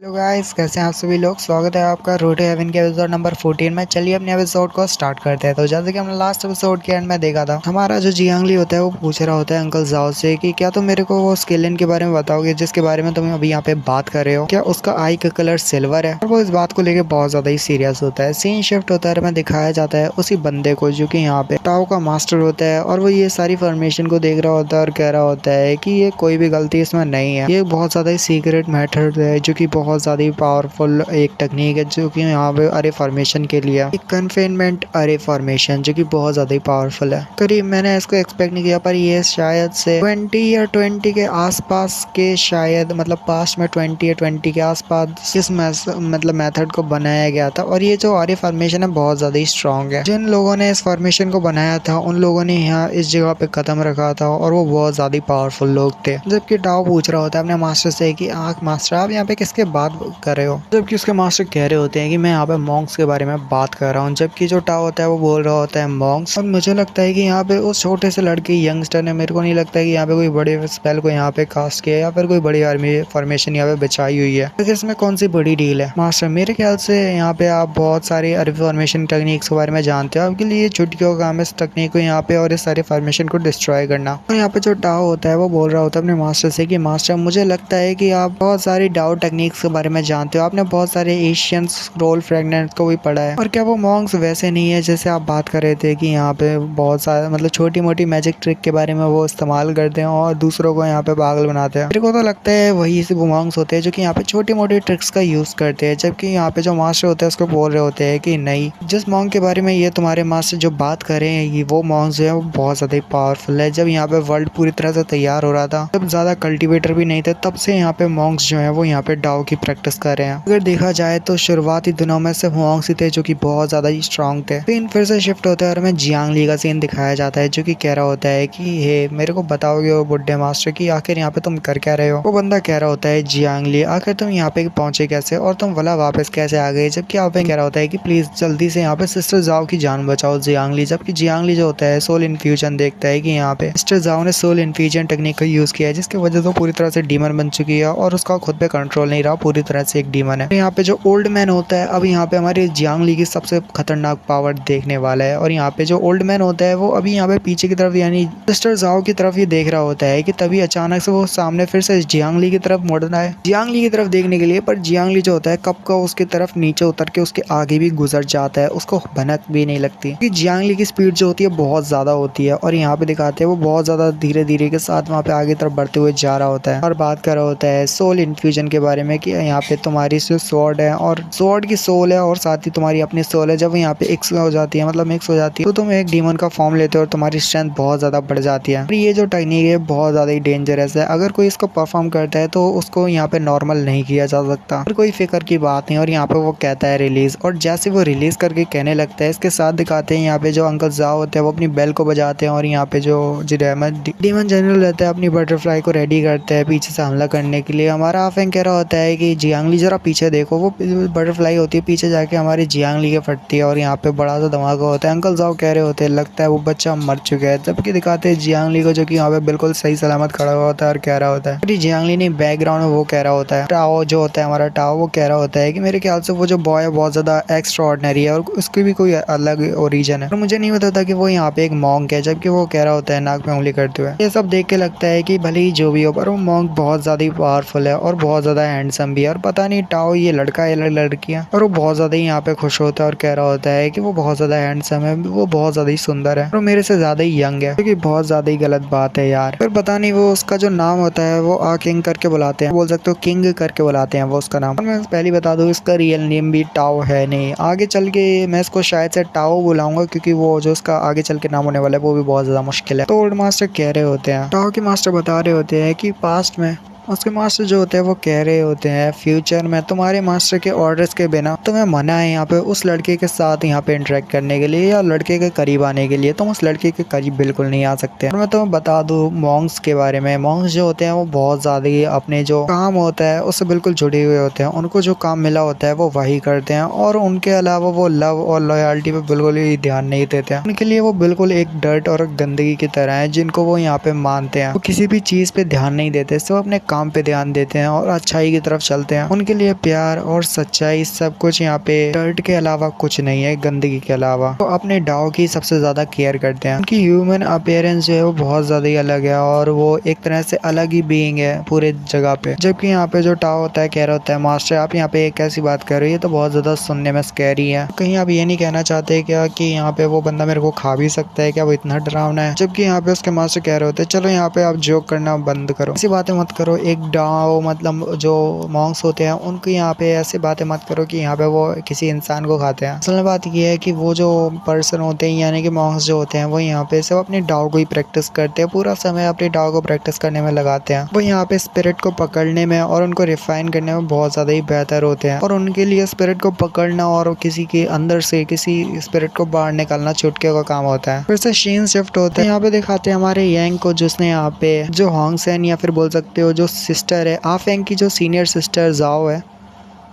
Hello guys, कैसे हैं आप सभी लोग। स्वागत है आपका रोड हेवन के एपिसोड नंबर 14 में। चलिए अपने एपिसोड को स्टार्ट करते हैं। तो जैसे कि हमने लास्ट एपिसोड के एंड में देखा था, हमारा जो जियांगली होता है वो पूछ रहा होता है अंकल जाओ से कि क्या तुम मेरे को वो स्केलियन के बारे में बताओगे जिसके बारे में तुम अभी यहाँ पे बात कर रहे हो, क्या उसका आई का कलर सिल्वर है। और वो इस बात को लेकर बहुत ज्यादा ही सीरियस होता है। सीन शिफ्ट होता है, दिखाया जाता है उसी बंदे को जो कि यहाँ पे टाओ का मास्टर होता है, और वो ये सारी फॉर्मेशन को देख रहा होता है और कह रहा होता है कि ये कोई भी गलती इसमें नहीं है, ये बहुत ज्यादा ही सीक्रेट मेथड है जो कि बहुत ज्यादा ही पावरफुल एक टेक्निक है जो कि यहाँ पे अरे फॉर्मेशन के लिए एक कन्फेनमेंट अरे फॉर्मेशन जो कि बहुत ज्यादा ही पावरफुल है। करीब मैंने इसको एक्सपेक्ट नहीं किया, पर ये शायद से 20 या 20 के आसपास के, शायद मतलब पास्ट में 20 या 20 के आसपास इस मेथड को बनाया गया था। और ये जो आरे फॉर्मेशन है बहुत ज्यादा ही स्ट्रॉन्ग है। जिन लोगों ने इस फॉर्मेशन को बनाया था उन लोगों ने यहाँ इस जगह पे कदम रखा था और वो बहुत ज्यादा ही पावरफुल लोग थे। जबकि टाओ पूछ रहा होता है अपने मास्टर से कि आंख मास्टर आप यहाँ पे किसके बात कर रहे हो, जबकि उसके मास्टर कह रहे होते हैं कि मैं यहाँ पे मॉन्क्स के बारे में बात कर रहा हूँ। जबकि जो टाओ होता है वो बोल रहा होता है मॉन्क्स। और मुझे लगता है कि यहाँ पे उस छोटे से लड़के यंगस्टर ने, मेरे को नहीं लगता है कि यहाँ पे कोई बड़े स्पेल को यहाँ पे कास्ट किया या फिर कोई बड़ी आर्मी फॉर्मेशन यहाँ पे बिछाई हुई है। तो इसमें कौन सी बड़ी डील है मास्टर। मेरे ख्याल से यहाँ पे आप बहुत सारी आर्मी फॉर्मेशन टेक्निक्स के बारे में जानते हो, आपके लिए छुट्टियों का काम है इस टेक्निक को यहाँ पे और इस सारे फॉर्मेशन को डिस्ट्रॉय करना। और यहाँ पे जो टाओ होता है वो बोल रहा होता है अपने मास्टर से कि मास्टर मुझे लगता है कि आप बहुत सारी डाउ टेक्निक्स के बारे में जानते हो, आपने बहुत सारे एशियन स्क्रोल फ्रेगमेंट्स को भी पढ़ा है। और क्या वो मॉन्क्स वैसे नहीं है जैसे आप बात कर रहे थे कि यहाँ पे बहुत सारे मतलब छोटी मोटी मैजिक ट्रिक के बारे में वो इस्तेमाल करते हैं और दूसरों को यहाँ पे पागल बनाते हैं। मेरे को तो लगता है वही से वो मॉन्क्स होते हैं जो कि यहाँ पे छोटी मोटी ट्रिक्स का यूज करते हैं। जबकि यहाँ पे जो मास्टर होते हैं उसको बोल रहे होते हैं कि नहीं, जिस मॉन्क के बारे में ये तुम्हारे मास्टर जो बात कर रहे हैं ये वो मॉन्क्स जो है वो बहुत ज्यादा पावरफुल है। जब यहाँ पे वर्ल्ड पूरी तरह से तैयार हो रहा था, जब ज्यादा कल्टिवेटर भी नहीं थे, तब से यहाँ पे मॉन्क्स जो है वो यहाँ पे डाओ की प्रैक्टिस कर रहे हैं। अगर देखा जाए तो शुरुआती दिनों में सिर्फ मॉन्क्स ही थे जो कि बहुत ज्यादा ही स्ट्रॉन्ग थे। फिर से शिफ्ट होता है और हमें जियांगली का सीन दिखाया जाता है जो कि कह रहा होता है कि हे मेरे को बताओगे वो बुड्ढे मास्टर की आखिर यहाँ पे तुम कर क्या रहे हो। वो बंदा कह रहा होता है जियांगली आखिर तुम यहाँ पे पहुंचे कैसे और तुम वाला वापस कैसे आ गए। जबकि यहाँ पे कह रहा होता है कि प्लीज जल्दी से यहाँ पे सिस्टर जाओ की जान बचाओ जियांगली। जबकि जियांगली जो होता है सोल इन्फ्यूजन देखता है कि यहाँ पे सिस्टर जाओ ने सोल इन्फ्यूजन टेक्निक का यूज किया है जिसकी वजह से पूरी तरह से डीमन बन चुकी है और उसका खुद पे कंट्रोल नहीं रहा, पूरी तरह से एक डीमन है। यहाँ पे जो ओल्ड मैन होता है अब यहाँ पे हमारे जियांगली की सबसे खतरनाक पावर देखने वाला है। और यहाँ पे जो ओल्ड मैन होता है वो अभी यहाँ पे पीछे की तरफ यानी सिस्टर जाओ की तरफ ही देख रहा होता है कि तभी अचानक से वो सामने फिर से जियांगली की तरफ मुड़ना है, जियांगली की तरफ देखने के लिए। पर जियांगली जो होता है कब का उसकी तरफ नीचे उतर के उसके आगे भी गुजर जाता है, उसको भनक भी नहीं लगती क्योंकि जियांगली की स्पीड जो होती है बहुत ज्यादा होती है। और यहाँ पे दिखाते हैं वो बहुत ज्यादा धीरे धीरे के साथ वहाँ पे आगे तरफ बढ़ते हुए जा रहा होता है और बात कर रहा होता है सोल इन्फ्यूजन के बारे में कि यहाँ पे तुम्हारी स्वॉर्ड है और स्वॉर्ड की सोल है और साथ ही तुम्हारी अपनी सोल है। जब यहाँ पे मिक्स हो जाती है मतलब मिक्स हो जाती है तो तुम एक डीमन का फॉर्म लेते हो और तुम्हारी स्ट्रेंथ बहुत ज्यादा बढ़ जाती है। और ये जो टेक्निक है बहुत ज्यादा ही डेंजरस है, अगर कोई इसको परफॉर्म करता है तो उसको यहाँ पे नॉर्मल नहीं किया जा सकता और कोई फिक्र की बात नहीं। और यहाँ पे वो कहता है रिलीज, और जैसे वो रिलीज करके कहने लगता है इसके साथ दिखाते हैं यहाँ पे जो अंकल जाओ होते हैं वो अपनी बेल को बजाते हैं और यहाँ पे जो डीमन जनरल रहता है अपनी बटरफ्लाई को रेडी करते हैं पीछे से हमला करने के लिए। हमारा आफेंग कह रहा होता है कि जियांगली जरा पीछे देखो, वो बटरफ्लाई होती है पीछे जाके हमारी जियांगली के फटती है और यहाँ पे बड़ा सा धमाका होता है। अंकल जाओ कह रहे होते हैं लगता है वो बच्चा मर चुका है, जबकि दिखाते हैं जियांगली को जो कि यहाँ पे बिल्कुल सही सलामत खड़ा हुआ होता है और कह रहा होता है जियांगली ने बैकग्राउंड में वो कह रहा होता है टाओ जो होता है हमारा टाओ वो कह रहा होता है कि मेरे ख्याल से वो जो बॉय है बहुत ज्यादा एक्स्ट्रा ऑर्डिनरी है और उसकी भी कोई अलग ओरिजिन है और मुझे नहीं पता था कि वो यहाँ पे एक मॉन्क है। जबकि वो कह रहा होता है नाक में उंगली करते हुए। ये सब देख के लगता है कि भले ही जो भी हो पर वो मॉन्क बहुत ज्यादा ही पावरफुल है और बहुत ज्यादा हैंडसम भी है। और पता नहीं टाओ ये लड़का है या लड़की है, और वो बहुत ज्यादा ही यहाँ पे खुश होता है और कह रहा होता है कि वो बहुत ज्यादा हैंडसम है, वो बहुत ज्यादा ही सुंदर है और मेरे से ज्यादा ही यंग है, क्योंकि बहुत ज्यादा ही गलत बात है यार। फिर पता नहीं वो उसका जो नाम होता है वो आ किंग करके बुलाते हैं, बोल सकते हो किंग करके बुलाते हैं वो उसका नाम। और मैं पहले बता दूं इसका रियल नेम भी टाओ है नहीं, आगे चल के मैं इसको शायद से टाओ बुलाऊंगा क्योंकि वो जो उसका आगे चल के नाम होने वाला है वो भी बहुत ज्यादा मुश्किल है। तो ओल्ड मास्टर कह रहे होते हैं, टाओ के मास्टर बता रहे होते हैं कि पास्ट में उसके मास्टर जो होते हैं वो कह रहे होते हैं फ्यूचर में तुम्हारे मास्टर के ऑर्डर्स के बिना तुम्हें मना है यहाँ पे उस लड़के के साथ यहाँ पे इंटरेक्ट करने के लिए या लड़के के करीब आने के लिए, तुम उस लड़के के करीब बिल्कुल नहीं आ सकते। और मैं तुम्हें बता दूं मॉन्क्स के बारे में, मॉन्क्स जो होते हैं वो बहुत ज्यादा ही अपने जो काम होता है उससे बिल्कुल जुड़े हुए होते हैं, उनको जो काम मिला होता है वो वही करते हैं और उनके अलावा वो लव और लॉयल्टी पे बिल्कुल ही ध्यान नहीं देते हैं। उनके लिए वो बिल्कुल एक डर्ट और गंदगी की तरह है जिनको वो यहाँ पे मानते हैं, वो किसी भी चीज पे ध्यान नहीं देते, सिर्फ अपने काम पे ध्यान देते हैं और अच्छाई की तरफ चलते हैं। उनके लिए प्यार और सच्चाई सब कुछ यहाँ पे डर्ट के अलावा कुछ नहीं है, गंदगी के अलावा। वो अपने डाओ की सबसे ज्यादा केयर करते हैं। उनकी ह्यूमन अपीयरेंस जो है वो बहुत ज्यादा ही अलग है और वो एक तरह से अलग ही बीइंग है पूरे जगह पे। जबकि यहाँ पे जो टाओ होता है, कह रहा होता है मास्टर आप यहाँ पे एक ऐसी बात कर रही है तो बहुत ज्यादा सुनने में स्कैरी है। कहीं आप ये नहीं कहना चाहते क्या कि यहाँ पे वो बंदा मेरे को खा भी सकता है क्या, वो इतना डरावना है? जबकि यहाँ पे उसके मास्टर कह रहे होते हैं चलो यहाँ पे आप जोक करना बंद करो, ऐसी बातें मत करो। एक डाओ मतलब जो मॉन्क्स होते हैं उनको यहाँ पे ऐसी बातें मत करो कि यहाँ पे वो किसी इंसान को खाते हैं। असल में बात ये है कि वो जो पर्सन होते हैं यानी कि मॉन्क्स जो होते हैं वो यहाँ पे सब अपने डाओ को ही प्रैक्टिस करते हैं, पूरा समय अपने डाओ को प्रैक्टिस करने में लगाते हैं। वो यहाँ पे स्पिरिट को पकड़ने में और उनको रिफाइन करने में बहुत ज्यादा ही बेहतर होते हैं और उनके लिए स्पिरिट को पकड़ना और किसी के अंदर से किसी स्पिरिट को बाहर निकालना चुटकियों का काम होता है। फिर से शीन शिफ्ट होते हैं। यहाँ पे दिखाते हैं हमारे यांग को, जिसने यहाँ पे जो होंगसेन या फिर बोल सकते हो जो सिस्टर है आफेंग की जो सीनियर सिस्टर जाओ है,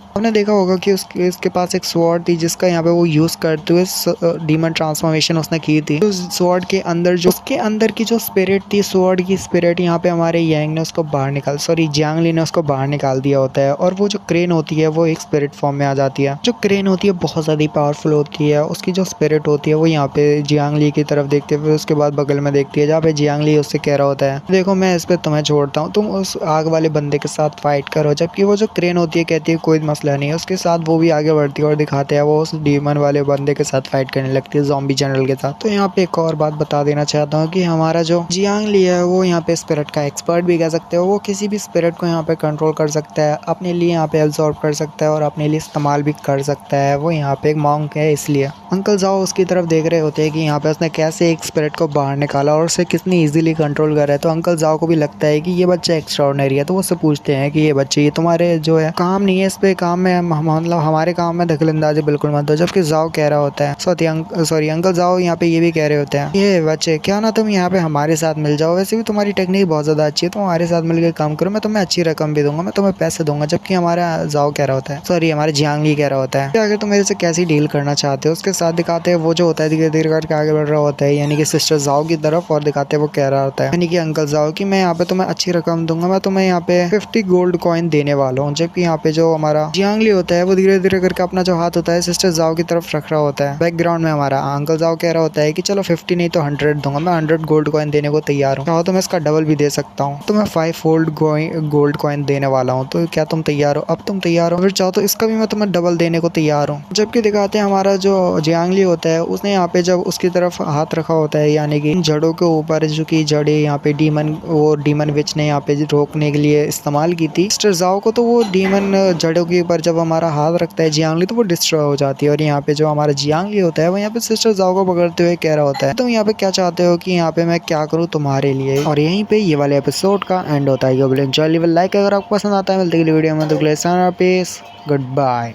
आपने देखा होगा कि उसके पास एक स्वॉर्ड थी जिसका यहाँ पे वो यूज करते हुए डीमन ट्रांसफॉर्मेशन उसने की थी। उस स्वॉर्ड के अंदर जो उसके अंदर की जो स्पिरिट थी, स्वॉर्ड की स्पिरिट, यहाँ पे हमारे यांग ने उसको बाहर निकाल जियांगली ने उसको बाहर निकाल दिया होता है। और वो जो क्रेन होती है वो एक स्पिरिट फॉर्म में आ जाती है। जो क्रेन होती है बहुत ज्यादा पावरफुल होती है। उसकी जो स्पिरिट होती है वो यहाँ पे जियांगली की तरफ देखते हुए उसके बाद बगल में देखती है जहाँ पे जियांगली उससे कह रहा होता है देखो मैं इस पे तुम्हें छोड़ता हूँ, तुम उस आग वाले बंदे के साथ फाइट करो। जबकि वो जो क्रेन होती है कहती है कोई मसला नहीं है। उसके साथ वो भी आगे बढ़ती है और दिखाते हैं वो उस डीमन वाले बंदे के साथ फाइट करने लगती है, ज़ॉम्बी जनरल के साथ। तो यहाँ पे एक और बात बता देना चाहता हूँ कि हमारा जो जियांगली है वो यहाँ पे स्पिरिट का एक्सपर्ट भी कह सकते हो। वो किसी भी स्पिरिट को यहाँ पे कंट्रोल कर सकता है, अपने लिए यहाँ पे एब्जॉर्ब कर सकता है और अपने लिए इस्तेमाल भी कर सकता है। वो यहाँ पे एक मॉन्क है इसलिए। अंकल जाओ उसकी तरफ देख रहे होते हैं कि यहाँ पे उसने कैसे एक स्पिरिट को बाहर निकाला और उसे कितनी इजीली कंट्रोल कर रहा है। तो अंकल जाओ को भी लगता है कि ये बच्चा एक्स्ट्राऑर्डिनरी है। तो वो उससे पूछते हैं कि ये बच्चे ये तुम्हारे जो है काम नहीं है, इस पे काम में मतलब हमारे काम में दखलंदाजी बिल्कुल मत दो। जबकि जाओ कह रहा होता है सॉरी अंकल जाओ यहाँ पे ये भी कह रहे होते हैं ये बच्चे क्या ना तुम यहाँ पे हमारे साथ मिल जाओ, वैसे भी तुम्हारी टेक्निक बहुत ज्यादा अच्छी है, तुम हमारे साथ मिलकर काम करो, मैं तुम्हें अच्छी रकम भी दूंगा, मैं तुम्हें पैसे दूंगा। जबकि हमारा जाओ कह रहा होता है सॉरी हमारे जियांगली कह रहा होता है कि अगर तुम मेरे से कैसी डील करना चाहते हो। उसके साथ दिखाते हैं वो जो होता है धीरे धीरे करके आगे बढ़ रहा होता है यानी कि सिस्टर जाओ की तरफ, और दिखाते हैं वो कह रहा होता है यानी कि अंकल जाओ कि मैं यहाँ पे तुम्हें अच्छी रकम दूंगा, मैं तुम्हें यहाँ पे 50 गोल्ड कॉइन देने वाला हूँ। जबकि यहाँ पे जो हमारा जियांगली होता है वो धीरे धीरे करके अपना जो हाथ होता है सिस्टर जाओ की तरफ रख रहा होता है। बैकग्राउंड में हमारा अंकल जाओ कह रहा होता है कि चलो 50 नहीं तो 100 दूंगा, मैं 100 गोल्ड कॉइन देने को तैयार हूँ, चाहो तो मैं इसका डबल भी दे सकता हूँ, तो मैं 5 फोल्ड गोल्ड कॉइन देने वाला हूँ। तो क्या तुम तैयार हो? अब तुम तैयार हो? फिर चाहो तो इसका भी मैं तुम्हें डबल देने को तैयार हूँ। जबकि दिखाते हैं हमारा जो जियांगली होता है उसने यहाँ पे जब उसकी तरफ हाथ रखा होता है यानी कि इन जड़ों के ऊपर जो की जड़े यहाँ पे डीमन विच ने यहाँ पे रोकने के लिए इस्तेमाल की थी सिस्टर जाओ को, तो वो डीमन जड़ों के ऊपर जब हमारा हाथ रखता है जियांगली तो वो डिस्ट्रॉय हो जाती है। और यहाँ पे जो हमारा जियांगली होता है वो यहाँ पे सिस्टर जाओ को पकड़ते हुए कह रहा होता है तुम यहाँ पे क्या चाहते हो कि यहाँ पे मैं क्या करूँ तुम्हारे लिए। और यहीं पे ये वाले एपिसोड का एंड होता है। एंजॉय लाइक अगर आपको पसंद आता है मिलते वीडियो में तो गुड बाय।